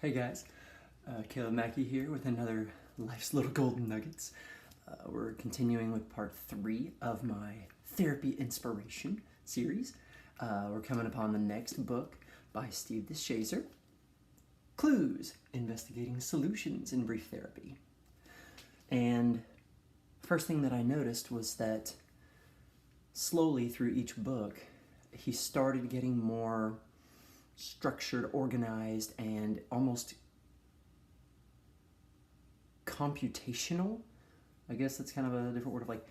Hey guys, Caleb Mackey here with another Life's Little Golden Nuggets. We're continuing with part 3 of my Therapy Inspiration series. We're coming upon the next book by Steve Shazer, Clues, Investigating Solutions in Brief Therapy. And first thing that I noticed was that slowly through each book, he started getting more structured, organized, and almost computational. I guess that's kind of a different word of like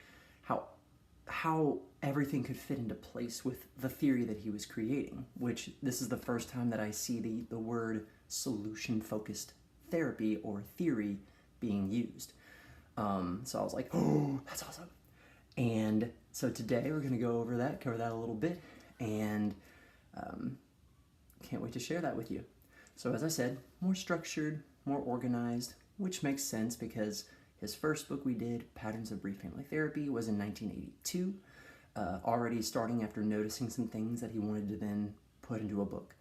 how everything could fit into place with the theory that he was creating, which this is the first time that I see the word solution-focused therapy or theory being used. So I was like, oh, that's awesome. And so today we're going to go over that, cover that a little bit, and can't wait to share that with you. So as I said, more structured, more organized, which makes sense because his first book we did, Patterns of Brief Family Therapy, was in 1982, already starting after noticing some things that he wanted to then put into a book.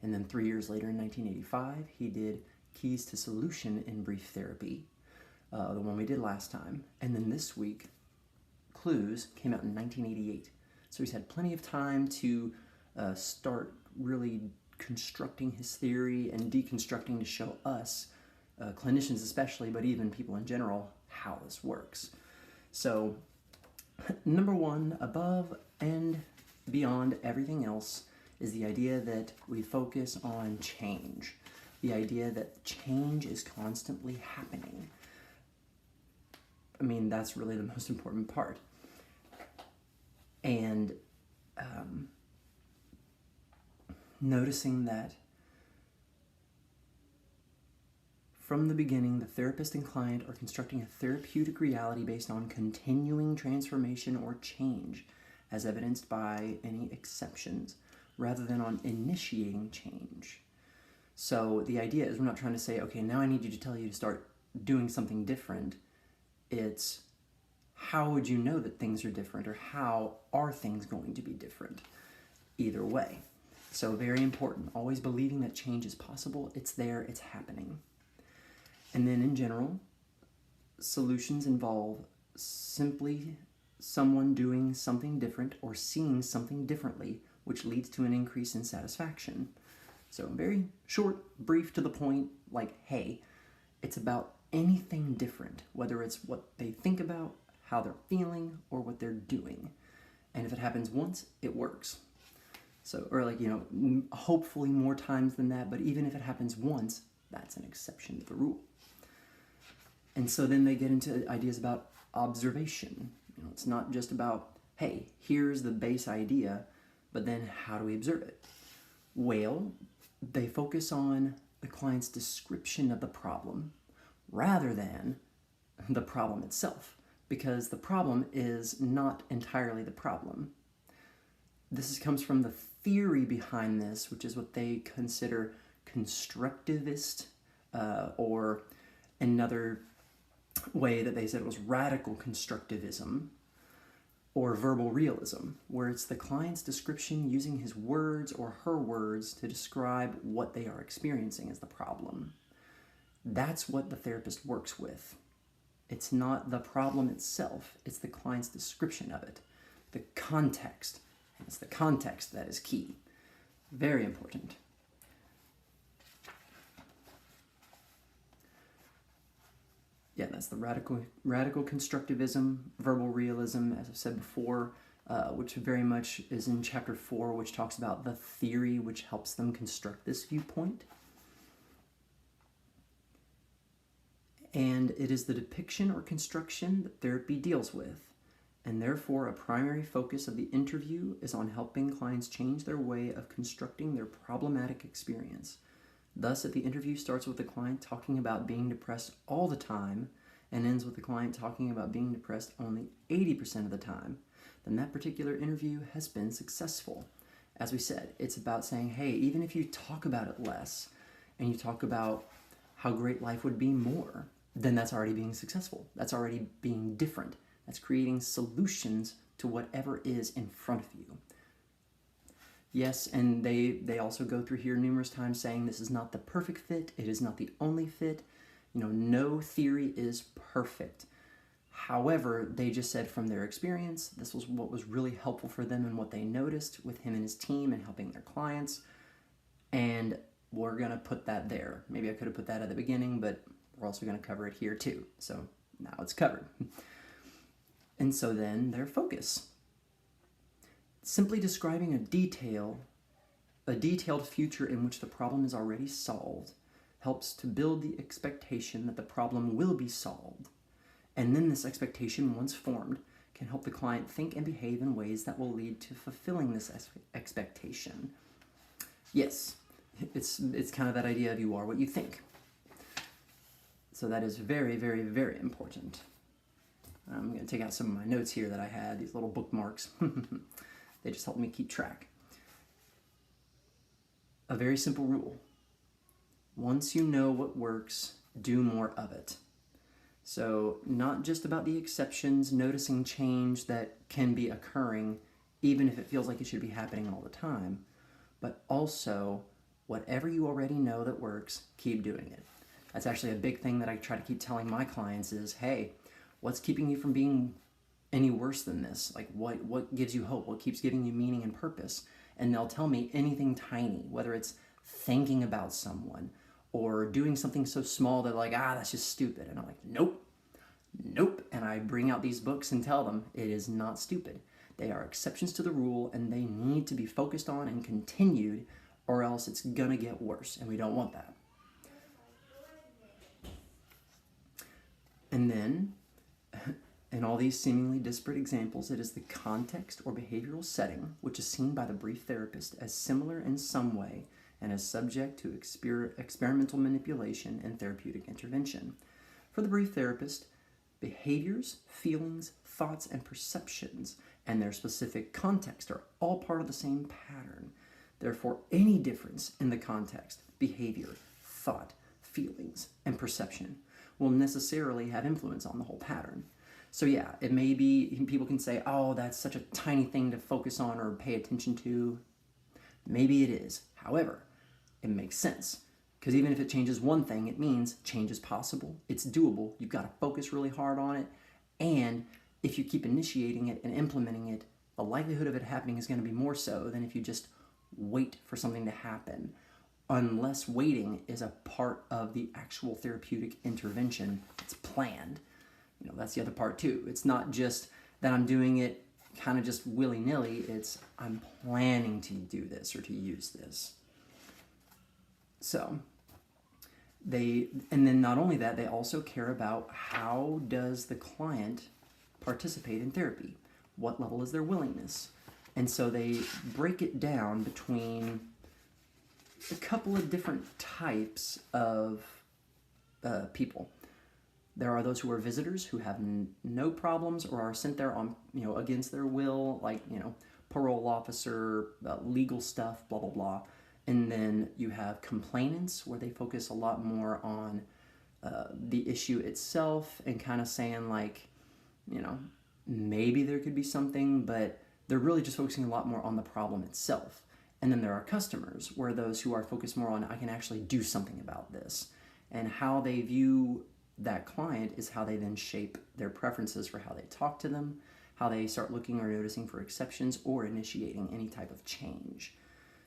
And then 3 years later in 1985, he did Keys to Solution in Brief Therapy, the one we did last time. And then this week, Clues came out in 1988. So he's had plenty of time to start really constructing his theory and deconstructing to show us, clinicians especially, but even people in general, how this works. So, number one, above and beyond everything else, is the idea that we focus on change. The idea that change is constantly happening. I mean, that's really the most important part. And noticing that from the beginning, the therapist and client are constructing a therapeutic reality based on continuing transformation or change, as evidenced by any exceptions, rather than on initiating change. So the idea is we're not trying to say, okay, now I need you to tell you to start doing something different. It's how would you know that things are different, or how are things going to be different? Either way. So very important, always believing that change is possible, it's there, it's happening. And then in general, solutions involve simply someone doing something different or seeing something differently, which leads to an increase in satisfaction. So very short, brief, to the point, like, hey, it's about anything different, whether it's what they think about, how they're feeling, or what they're doing. And if it happens once, it works. So, or like, hopefully more times than that, but even if it happens once, that's an exception to the rule. And so then they get into ideas about observation. It's not just about, hey, here's the base idea, but then how do we observe it? Well, they focus on the client's description of the problem rather than the problem itself, because the problem is not entirely the problem. This comes from the theory behind this, which is what they consider constructivist, or another way that they said it was radical constructivism, or verbal realism, where it's the client's description using his words or her words to describe what they are experiencing as the problem. That's what the therapist works with. It's not the problem itself, it's the client's description of it, the context. And it's the context that is key. Very important. Yeah, that's the radical constructivism, verbal realism, as I've said before, which very much is in chapter 4, which talks about the theory which helps them construct this viewpoint. And it is the depiction or construction that therapy deals with, and therefore a primary focus of the interview is on helping clients change their way of constructing their problematic experience. Thus, if the interview starts with the client talking about being depressed all the time and ends with the client talking about being depressed only 80% of the time, then that particular interview has been successful. As we said, it's about saying, hey, even if you talk about it less and you talk about how great life would be more, then that's already being successful. That's already being different. That's creating solutions to whatever is in front of you. Yes, and they also go through here numerous times saying this is not the perfect fit, it is not the only fit. No theory is perfect. However, they just said from their experience, this was what was really helpful for them and what they noticed with him and his team and helping their clients. And we're going to put that there. Maybe I could have put that at the beginning, but we're also going to cover it here too. So now it's covered. And so then their focus. Simply describing a detailed future in which the problem is already solved helps to build the expectation that the problem will be solved. And then this expectation, once formed, can help the client think and behave in ways that will lead to fulfilling this expectation. Yes, it's kind of that idea of you are what you think. So that is very, very, very important. I'm going to take out some of my notes here that I had, these little bookmarks. They just help me keep track. A very simple rule. Once you know what works, do more of it. So not just about the exceptions, noticing change that can be occurring, even if it feels like it should be happening all the time, but also whatever you already know that works, keep doing it. That's actually a big thing that I try to keep telling my clients is, hey, what's keeping you from being any worse than this? Like what gives you hope? What keeps giving you meaning and purpose? And they'll tell me anything tiny, whether it's thinking about someone or doing something so small that like, that's just stupid. And I'm like, nope. And I bring out these books and tell them it is not stupid. They are exceptions to the rule and they need to be focused on and continued, or else it's gonna get worse, and we don't want that. And then, in all these seemingly disparate examples, it is the context or behavioral setting which is seen by the brief therapist as similar in some way and as subject to experimental manipulation and therapeutic intervention. For the brief therapist, behaviors, feelings, thoughts, and perceptions and their specific context are all part of the same pattern. Therefore, any difference in the context, behavior, thought, feelings, and perception will necessarily have influence on the whole pattern. So yeah, it may be, people can say, oh, that's such a tiny thing to focus on or pay attention to. Maybe it is. However, it makes sense. Because even if it changes one thing, it means change is possible, it's doable, you've got to focus really hard on it, and if you keep initiating it and implementing it, the likelihood of it happening is going to be more so than if you just wait for something to happen. Unless waiting is a part of the actual therapeutic intervention, it's planned. That's the other part too. It's not just that I'm doing it kind of just willy-nilly, it's I'm planning to do this or to use this. So and then not only that, they also care about how does the client participate in therapy? What level is their willingness? And so they break it down between a couple of different types of people. There are those who are visitors who have no problems or are sent there on, against their will, like, parole officer, legal stuff, blah, blah, blah. And then you have complainants where they focus a lot more on the issue itself and kind of saying like, maybe there could be something, but they're really just focusing a lot more on the problem itself. And then there are customers where those who are focused more on, I can actually do something about this. And how they view that client is how they then shape their preferences for how they talk to them, how they start looking or noticing for exceptions or initiating any type of change.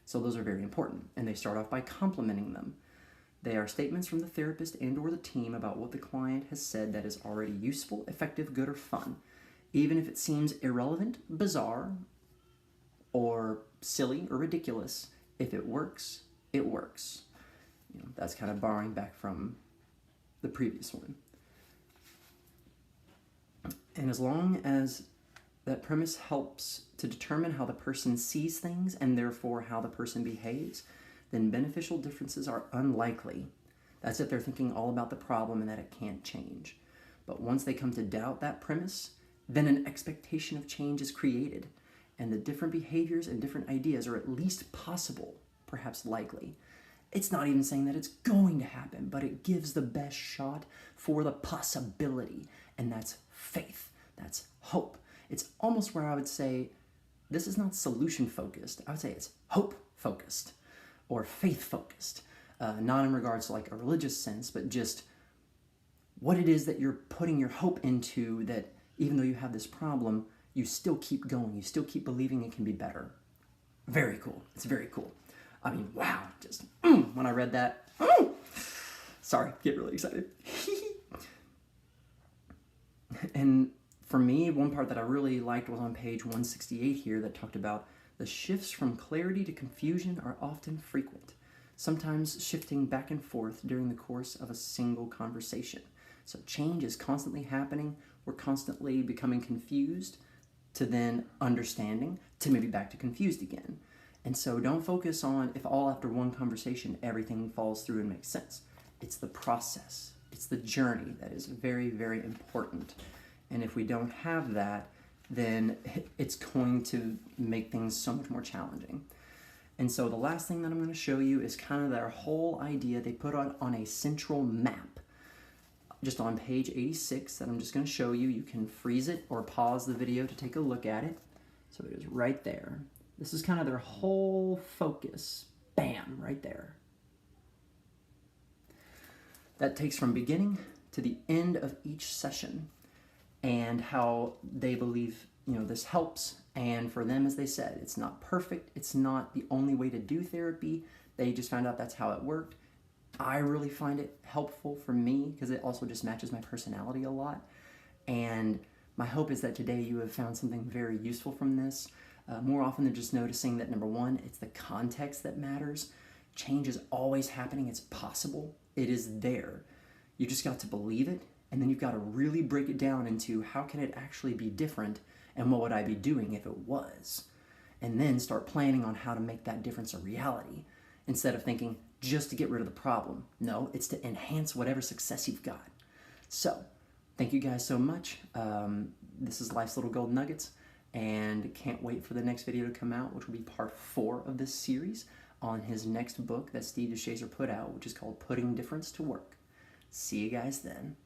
So those are very important, and they start off by complimenting them. They are statements from the therapist and or the team about what the client has said that is already useful, effective, good, or fun. Even if it seems irrelevant, bizarre, or silly or ridiculous, if it works, it works. That's kind of borrowing back from the previous one. And as long as that premise helps to determine how the person sees things and therefore how the person behaves, then beneficial differences are unlikely. That's if they're thinking all about the problem and that it can't change. But once they come to doubt that premise, then an expectation of change is created, and the different behaviors and different ideas are at least possible, perhaps likely. It's not even saying that it's going to happen, but it gives the best shot for the possibility, and that's faith, that's hope. It's almost where I would say this is not solution focused. I would say it's hope focused or faith focused. Not in regards to like a religious sense, but just what it is that you're putting your hope into, that even though you have this problem, you still keep going. You still keep believing it can be better. Very cool. It's very cool. I mean, wow. Just when I read that, sorry, get really excited. And for me, one part that I really liked was on page 168 here that talked about the shifts from clarity to confusion are often frequent, sometimes shifting back and forth during the course of a single conversation. So change is constantly happening. We're constantly becoming confused to then understanding to maybe back to confused again. And so don't focus on if all after one conversation everything falls through and makes sense. It's the process. It's the journey that is very, very important. And if we don't have that, then it's going to make things so much more challenging. And so the last thing that I'm going to show you is kind of their whole idea. They put on a central map just on page 86 that I'm just going to show you. You can freeze it or pause the video to take a look at it. So it is right there. This is kind of their whole focus. Bam, right there. That takes from beginning to the end of each session and how they believe, this helps. And for them, as they said, it's not perfect. It's not the only way to do therapy. They just found out that's how it worked. I really find it helpful for me because it also just matches my personality a lot. And my hope is that today you have found something very useful from this. More often than just noticing that, number one, it's the context that matters. Change is always happening. It's possible. It is there. You just got to believe it, and then you've got to really break it down into how can it actually be different, and what would I be doing if it was? And then start planning on how to make that difference a reality, instead of thinking just to get rid of the problem. No, it's to enhance whatever success you've got. So, thank you guys so much. This is Life's Little Gold Nuggets, and can't wait for the next video to come out, which will be part 4 of this series on his next book that Steve Shazer put out, which is called Putting Difference to Work. See you guys then.